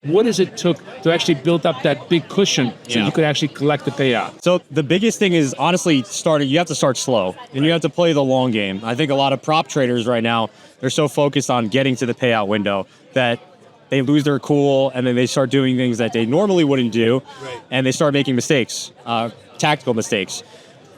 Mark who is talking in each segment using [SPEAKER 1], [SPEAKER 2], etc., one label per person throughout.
[SPEAKER 1] What does it took to actually build up that big cushion so you could actually collect the payout?
[SPEAKER 2] So the biggest thing is honestly starting. You have to start slow, and you have to play the long game. I think a lot of prop traders right now, they're so focused on getting to the payout window that they lose their cool, and then they start doing things that they normally wouldn't do, and they start making mistakes, tactical mistakes.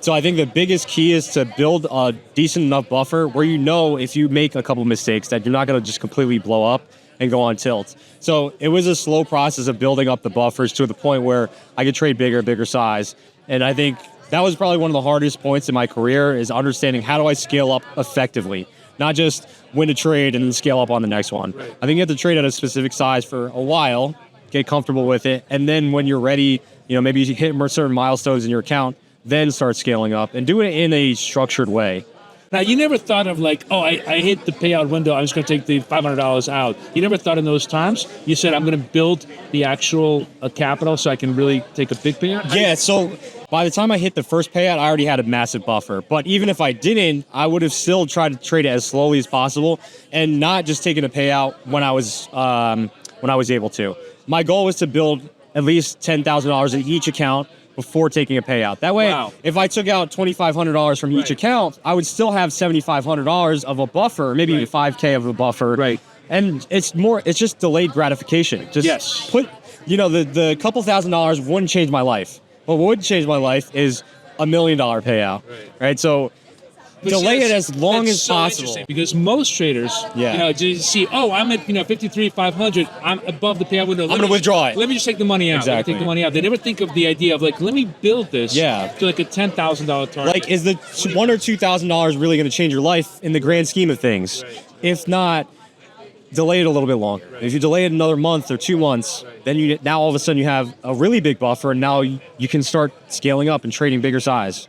[SPEAKER 2] So I think the biggest key is to build a decent enough buffer where you know if you make a couple mistakes that you're not going to just completely blow up and go on tilt. So it was a slow process of building up the buffers to the point where I could trade bigger size. And I think that was probably one of the hardest points in my career is understanding how do I scale up effectively, not just win a trade and then scale up on the next one. I think you have to trade at a specific size for a while, get comfortable with it, and then when you're ready, maybe you hit certain milestones in your account, then start scaling up and do it in a structured way.
[SPEAKER 1] Now, you never thought of like, oh, I hit the payout window, I'm just going to take the $500 out. You never thought in those times? You said, I'm going to build the actual capital so I can really take a big payout?
[SPEAKER 2] Yeah, so by the time I hit the first payout, I already had a massive buffer. But even if I didn't, I would have still tried to trade it as slowly as possible and not just taking a payout when I was able to. My goal was to build at least $10,000 in each account before taking a payout. That way, if I took out $2,500 from each account, I would still have $7,500 of a buffer, maybe $5K of a buffer.
[SPEAKER 1] Right.
[SPEAKER 2] And it's just delayed gratification. Just put, the couple $1,000s wouldn't change my life. What would change my life is $1 million payout. Right? So delay it as long as possible.
[SPEAKER 1] Because most traders, just see, I'm at 53,500. I'm above the payout window.
[SPEAKER 2] I'm going to withdraw it.
[SPEAKER 1] Let me just take the money out.
[SPEAKER 2] Exactly.
[SPEAKER 1] Take the money out. They never think of the idea of like, let me build this to like a $10,000 target.
[SPEAKER 2] Like, is the $1,000 or $2,000 really going to change your life in the grand scheme of things? If not, delay it a little bit longer. If you delay it another month or 2 months, then now all of a sudden you have a really big buffer, and now you can start scaling up and trading bigger size.